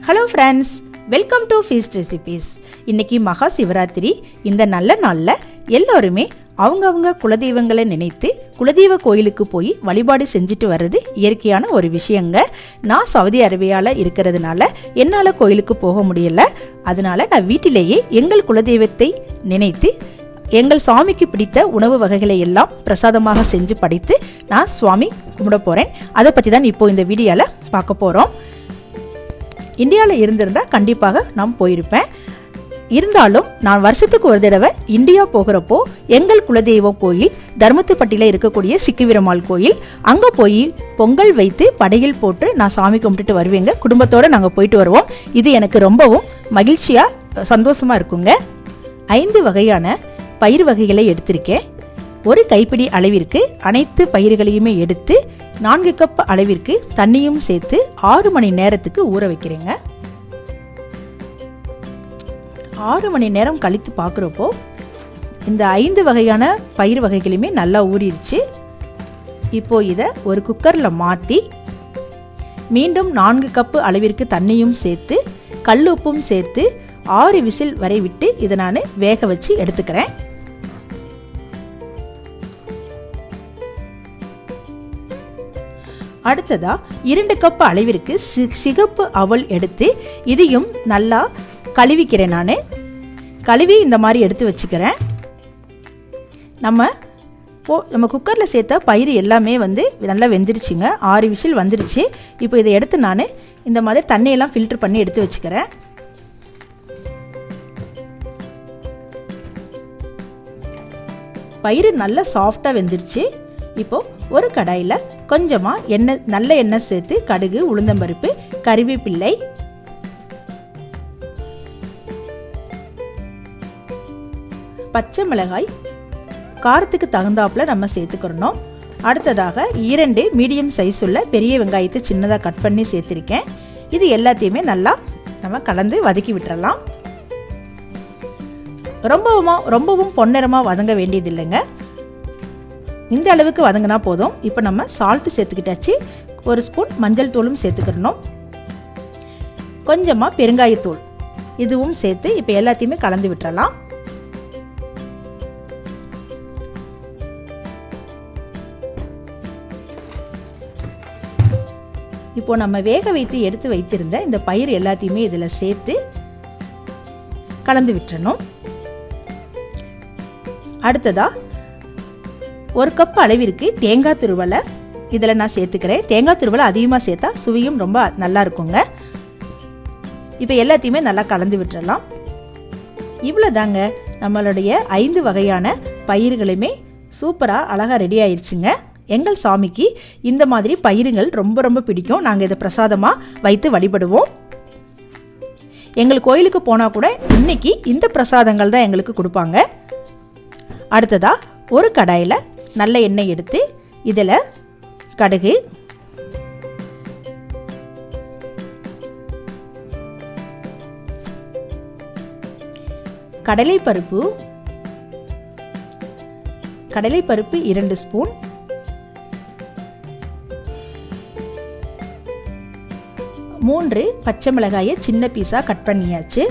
Hello friends, welcome to feast recipes. இன்னைக்கு மகா சிவராத்திரி. இந்த நல்ல நாளில் எல்லோருமே அவங்கவுங்க குலதெய்வங்களை நினைத்து குலதெய்வ கோயிலுக்கு போய் வழிபாடு செஞ்சுட்டு வர்றது இயற்கையான ஒரு விஷயங்க. நான் சவுதி அரேபியாவில் இருக்கிறதுனால என்னால் கோயிலுக்கு போக முடியல. அதனால நான் வீட்டிலேயே எங்கள் குலதெய்வத்தை நினைத்து எங்கள் சுவாமிக்கு பிடித்த உணவு வகைகளை எல்லாம் பிரசாதமாக செஞ்சு படைத்து நான் சுவாமி கும்பிட போகிறேன். அதை பற்றி தான் இப்போ இந்த வீடியோவில் பார்க்க போகிறோம். இந்தியாவில் இருந்திருந்தால் கண்டிப்பாக நான் போயிருப்பேன். இருந்தாலும் நான் வருஷத்துக்கு ஒரு தடவை இந்தியா போகிறப்போ எங்கள் குலதெய்வம் கோயில் தர்மத்துப்பட்டியில் இருக்கக்கூடிய சிக்கிவீரம்மாள் கோயில், அங்கே போய் பொங்கல் வைத்து படையில் போட்டு நான் சாமி கும்பிட்டுட்டு வருவேங்க. குடும்பத்தோடு நாங்கள் போயிட்டு வருவோம். இது எனக்கு ரொம்பவும் மகிழ்ச்சியாக சந்தோஷமாக இருக்குங்க. 5 வகையான பயிர் வகைகளை எடுத்திருக்கேன். ஒரு கைப்பிடி அளவிற்கு அனைத்து பயிர்களையுமே எடுத்து 4 கப் அளவிற்கு தண்ணியும் சேர்த்து 6 மணி நேரத்துக்கு ஊற வைக்கிறேங்க. 6 மணி நேரம் கழித்து பார்க்குறப்போ இந்த 5 வகையான பயிர் வகைகளுமே நல்லா ஊறிடுச்சு. இப்போ இதை ஒரு குக்கரில் மாற்றி மீண்டும் 4 கப்பு அளவிற்கு தண்ணியும் சேர்த்து கல்லுப்பும் சேர்த்து 6 விசில் வரை விட்டு இதை நான் வேக வச்சு எடுத்துக்கிறேன். அடுத்ததா 2 கப் அளவிற்கு சிகப்பு அவல் எடுத்து இதையும் நல்லா கழுவிக்கிறேன். நான் கழுவி இந்த மாதிரி எடுத்து வச்சுக்கிறேன். நம்ம குக்கரில் சேர்த்த பயிர் எல்லாமே நல்லா வெந்துருச்சுங்க. 6 விசில் வந்துருச்சு. இப்போ இதை எடுத்து நான் இந்த மாதிரி தண்ணியெல்லாம் ஃபில்டர் பண்ணி எடுத்து வச்சுக்கிறேன். பயிர் நல்லா சாஃப்டாக வெந்துருச்சு. இப்போது ஒரு கடாயில் கொஞ்சமாக எண்ணெய், நல்ல எண்ணெய் சேர்த்து கடுகு, உளுந்தம்பருப்பு, கறிவேப்பிள்ளை, பச்சை மிளகாய் காரத்துக்கு தகுந்தாப்புல நம்ம சேர்த்துக்கிறணும். அடுத்ததாக 2 மீடியம் சைஸ் உள்ள பெரிய வெங்காயத்தை சின்னதாக கட் பண்ணி சேர்த்துருக்கேன். இது எல்லாத்தையுமே நல்லா நம்ம கலந்து வதக்கி விட்டுறலாம். ரொம்பவும் பொன்னிறமாக வதங்க வேண்டியது இல்லைங்க. இந்த அளவுக்கு வதங்கினா போதும். இப்போ நம்ம சால்ட்டு சேர்த்துக்கிட்டாச்சு. 1 ஸ்பூன் மஞ்சள் தூளும் சேர்த்துக்கிறணும். கொஞ்சமாக பெருங்காயத்தூள் இதுவும் சேர்த்து இப்போ எல்லாத்தையுமே கலந்து விட்டுறலாம். இப்போ நம்ம வேக வைத்து எடுத்து வைத்திருந்த இந்த பயிர் எல்லாத்தையுமே இதில் சேர்த்து கலந்து விட்டுறணும். அடுத்ததா 1 கப் அளவிற்கு தேங்காய் துருவலை இதில் நான் சேர்த்துக்கிறேன். தேங்காய் துருவலை அதிகமாக சேர்த்தா சுவையும் ரொம்ப நல்லா இருக்குங்க. இப்போ எல்லாத்தையுமே நல்லா கலந்து விட்டுறலாம். இவ்வளோ தாங்க, நம்மளுடைய 5 வகையான பயிர்களுமே சூப்பராக அழகாக ரெடி ஆயிடுச்சுங்க. எங்கள் சாமிக்கு இந்த மாதிரி பயிர்கள் ரொம்ப பிடிக்கும். நாங்கள் இதை பிரசாதமாக வைத்து வழிபடுவோம். எங்கள் கோயிலுக்கு போனால் கூட இன்னைக்கு இந்த பிரசாதங்கள் தான் எங்களுக்கு கொடுப்பாங்க. அடுத்ததா ஒரு கடாயில் நல்ல எண்ணெய் எடுத்து இதில் கடுகு, கடலைப்பருப்பு 2 ஸ்பூன், மூன்று பச்சை மிளகாயை சின்ன பீஸாக கட் பண்ணியாச்சு.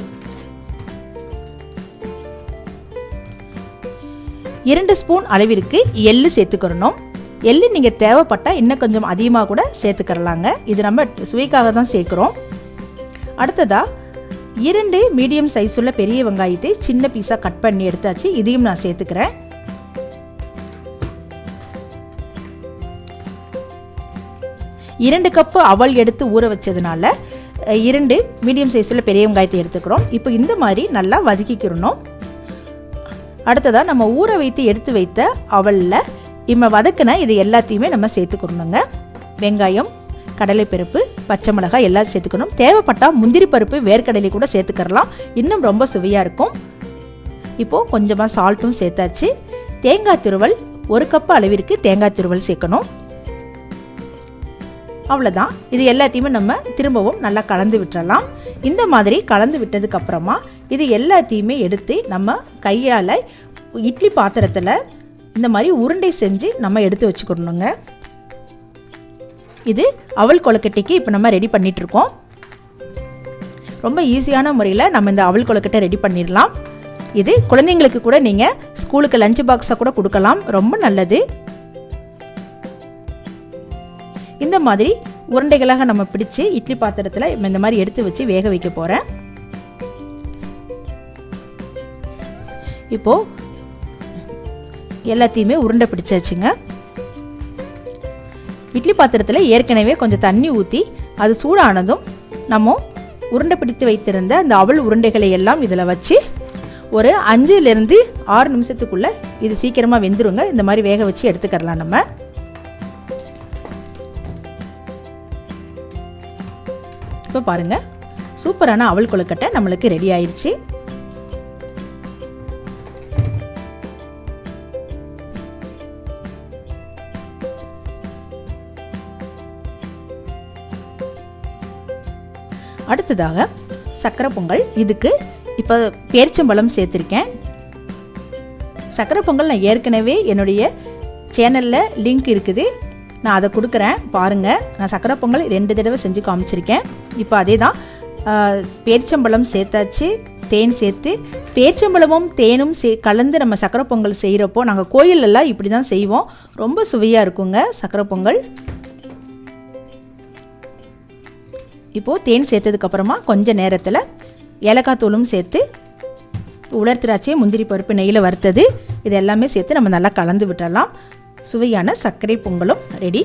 2 ஸ்பூன் அளவிற்கு எள்ளு சேர்த்துக்கிறணும். எள்ளு நீங்கள் தேவைப்பட்டால் இன்னும் கொஞ்சம் அதிகமாக கூட சேர்த்துக்கிறலாங்க. இது நம்ம சுவைக்காக தான் சேர்க்குறோம். அடுத்ததாக 2 மீடியம் சைஸ் உள்ள பெரிய வெங்காயத்தை சின்ன பீஸாக கட் பண்ணி எடுத்தாச்சு. இதையும் நான் சேர்த்துக்கிறேன். இரண்டு கப்பு அவல் எடுத்து ஊற வச்சதுனால 2 மீடியம் சைஸ் உள்ள பெரிய வெங்காயத்தை எடுத்துக்கிறோம். இப்போ இந்த மாதிரி நல்லா வதக்கிக்கிறணும். அடுத்ததாக நம்ம ஊற வைத்து எடுத்து வைத்த அவலில் வதக்கின இது எல்லாத்தையுமே நம்ம சேர்த்துக்கணுங்க. வெங்காயம், கடலைப்பருப்பு, பச்சை மிளகாய் எல்லாம் சேர்த்துக்கணும். தேவைப்பட்டால் முந்திரி பருப்பு, வேர்க்கடலை கூட சேர்த்துக்கிறலாம். இன்னும் ரொம்ப சுவையாக இருக்கும். இப்போது கொஞ்சமாக சால்ட்டும் சேர்த்தாச்சு. தேங்காய் துருவல் 1 கப் அளவிற்கு தேங்காய் துருவல் சேர்க்கணும். அவ்வளோதான். இது எல்லாத்தையுமே நம்ம திரும்பவும் நல்லா கலந்து விட்டுறலாம். இந்த மாதிரி கலந்து விட்டதுக்கு அப்புறமா இது எல்லாத்தையுமே எடுத்து நம்ம கையால் இட்லி பாத்திரத்தில் இந்த மாதிரி உருண்டை செஞ்சு நம்ம எடுத்து வச்சுக்கணுங்க. இது அவல் கொழுக்கட்டைக்கு இப்போ நம்ம ரெடி பண்ணிட்டு இருக்கோம். ரொம்ப ஈஸியான முறையில் நம்ம இந்த அவல் கொழுக்கட்டை ரெடி பண்ணிடலாம். இது குழந்தைங்களுக்கு கூட நீங்கள் ஸ்கூலுக்கு லஞ்ச் பாக்ஸாக கூட கொடுக்கலாம், ரொம்ப நல்லது. இந்த மாதிரி உருண்டைகளாக நம்ம பிடிச்சு இட்லி பாத்திரத்தில் இந்த மாதிரி எடுத்து வச்சு வேக வைக்க போகிறேன். இப்போது எல்லாத்தையுமே உருண்டை பிடிச்சாச்சுங்க. இட்லி பாத்திரத்தில் ஏற்கனவே கொஞ்சம் தண்ணி ஊற்றி அது சூடானதும் நம்ம உருண்டை பிடித்து வைத்திருந்த அந்த அவல் உருண்டைகளை எல்லாம் இதில் வச்சு ஒரு 5லிருந்து 6 நிமிஷத்துக்குள்ளே இது சீக்கிரமாக வெந்துருங்க. இந்த மாதிரி வேக வச்சு எடுத்துக்கலாம். நம்ம இப்போ பாருங்கள், சூப்பரான அவல் கொழுக்கட்டை நம்மளுக்கு ரெடி ஆயிடுச்சு. அடுத்ததாக சக்கரை பொங்கல். இதுக்கு இப்போ பேரிச்சம்பழம் சேர்த்துருக்கேன். சக்கரை பொங்கல் நான் ஏற்கனவே என்னுடைய சேனலில் லிங்க் இருக்குது, நான் அதை கொடுக்குறேன் பாருங்கள். நான் சக்கரை பொங்கல் 2 தடவை செஞ்சு காமிச்சிருக்கேன். இப்போ அதே தான், பேரிச்சம்பழம் சேர்த்தாச்சு, தேன் சேர்த்து பேரிச்சம்பழமும் தேனும் கலந்து நம்ம சக்கரை பொங்கல் செய்கிறப்போ நாங்கள் கோயிலெல்லாம் இப்படி தான் செய்வோம். ரொம்ப சுவையாக இருக்குங்க சக்கரை பொங்கல். இப்போது தேன் சேர்த்ததுக்கப்புறமா கொஞ்சம் நேரத்தில் ஏலக்காய் தூளும் சேர்த்து உலர் திராட்சை, முந்திரி பருப்பு நெய்யில் வறுத்தது இது எல்லாமே சேர்த்து நம்ம நல்லா கலந்து விட்டுடலாம். சுவையான சர்க்கரை பொங்கலும் ரெடி.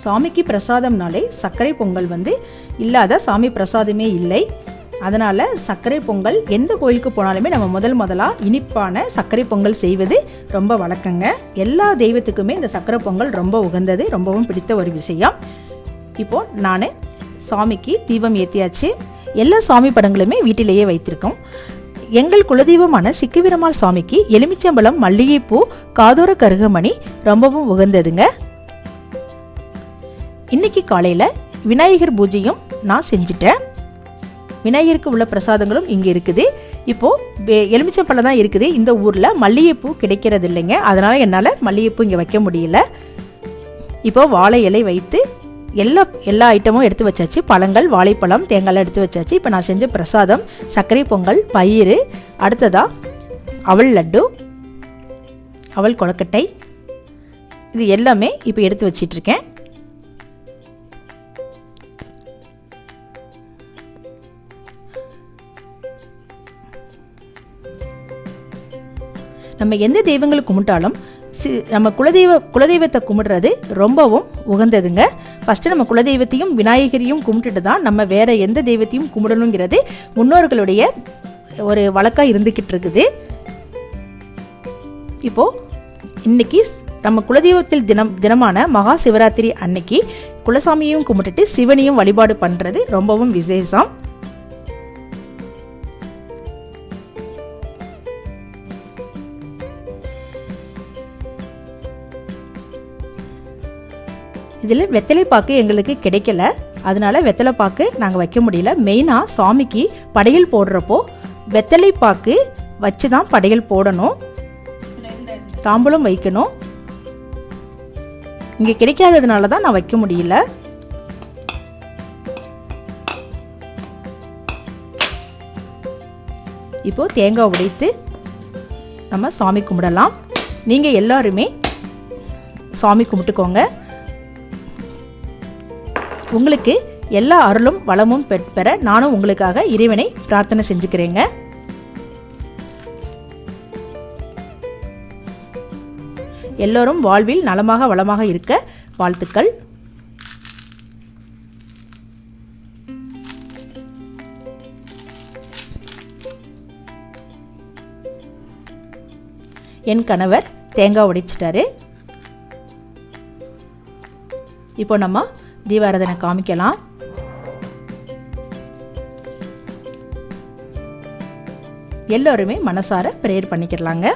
சாமிக்கு பிரசாதம்னாலே சர்க்கரை பொங்கல் இல்லாத சாமி பிரசாதமே இல்லை. அதனால் சர்க்கரை பொங்கல் எந்த கோயிலுக்கு போனாலுமே நம்ம முதலாக இனிப்பான சர்க்கரை பொங்கல் செய்வது ரொம்ப வழக்கங்க. எல்லா தெய்வத்துக்குமே இந்த சர்க்கரை பொங்கல் ரொம்ப உகந்தது, ரொம்பவும் பிடித்த ஒரு விஷயம். இப்போது நான் சாமிக்கு தீபம் ஏற்றியாச்சு. எல்லா சாமி படங்களுமே வீட்டிலேயே வைத்திருக்கோம். எங்கள் குலதெய்வமான சிக்குவீரம்மாள் சாமிக்கு எலுமிச்சம்பழம், மல்லிகைப்பூ, காதோர கருகமணி ரொம்பவும் உகந்ததுங்க. இன்னைக்கு காலையில் விநாயகர் பூஜையும் நான் செஞ்சுட்டேன். விநாயகருக்கு உள்ள பிரசாதங்களும் இங்கே இருக்குது. இப்போது எலுமிச்சம்பழம் தான் இருக்குது. இந்த ஊரில் மல்லிகைப்பூ கிடைக்கிறது இல்லைங்க, அதனால் என்னால் மல்லிகைப்பூ இங்கே வைக்க முடியல. இப்போது வாழை இலை வைத்து எல்லா ஐட்டமும் எடுத்து வச்சாச்சு. பழங்கள், வாழைப்பழம், தேங்காய்லாம் எடுத்து வச்சாச்சு. இப்போ நான் செஞ்ச பிரசாதம் சர்க்கரை பொங்கல், பயிறு, அடுத்ததாக அவல் லட்டு, அவல் கொழுக்கட்டை, இது எல்லாமே இப்போ எடுத்து வச்சிட்ருக்கேன். நம்ம எந்த தெய்வங்களை கும்பிட்டாலும் நம்ம குலதெய்வத்தை கும்பிடுறது ரொம்பவும் உகந்ததுங்க. ஃபஸ்ட்டு நம்ம குலதெய்வத்தையும் விநாயகரையும் கும்பிட்டுட்டு தான் நம்ம வேறு எந்த தெய்வத்தையும் கும்பிடணுங்கிறது முன்னோர்களுடைய ஒரு வழக்காக இருந்துக்கிட்டு இருக்குது. இப்போது இன்றைக்கி நம்ம குலதெய்வத்தில் தினமான மகா சிவராத்திரி அன்னைக்கு குலசாமியையும் கும்பிட்டுட்டு சிவனையும் வழிபாடு பண்ணுறது ரொம்பவும் விசேஷம். இதில் வெத்தலைப்பாக்கு எங்களுக்கு கிடைக்கல, அதனால வெத்தலைப்பாக்கு நாங்கள் வைக்க முடியல. மெயினாக சாமிக்கு படையல் போடுறப்போ வெத்தலைப்பாக்கு வச்சு தான் படையல் போடணும், தாம்பூலம் வைக்கணும். இங்கே கிடைக்காததுனால தான் நான் வைக்க முடியல. இப்போ தேங்காய் உடைத்து நம்ம சாமி கும்பிடலாம். நீங்கள் எல்லாருமே சாமி கும்பிட்டுக்கோங்க. உங்களுக்கு எல்லா அருளும் வளமும் பெற நானும் உங்களுக்காக இறைவனை பிரார்த்தனை செஞ்சுக்கிறேங்க. எல்லோரும் வாழ்வில் நலமாக வளமாக இருக்க வாழ்த்துக்கள். என் கணவர் தேங்காய் உடைச்சிட்டாரு. இப்போ நம்ம தீபாராதனை காமிக்கலாம். எல்லோருமே மனசார பிரேயர் பண்ணிக்கலாங்க.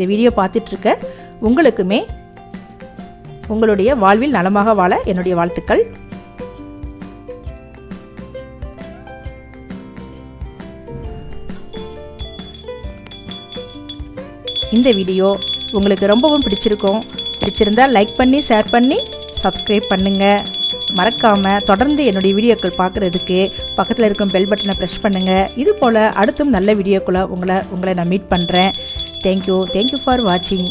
இந்த வீடியோ பார்த்துட்ருக்க உங்களுக்குமே உங்களுடைய வாழ்வில் நலமாக வாழ என்னுடைய வாழ்த்துக்கள். இந்த வீடியோ உங்களுக்கு ரொம்பவும் பிடிச்சிருந்தா லைக் பண்ணி ஷேர் பண்ணி சப்ஸ்கிரைப் பண்ணுங்கள். மறக்காமல் தொடர்ந்து என்னுடைய வீடியோக்கள் பார்க்குறதுக்கு பக்கத்தில் இருக்கும் பெல் பட்டனை ப்ரெஸ் பண்ணுங்கள். இது போல் அடுத்தும் நல்ல வீடியோக்குள்ளே உங்களை நான் மீட் பண்ணுறேன். தேங்க்யூ ஃபார் வாட்சிங்.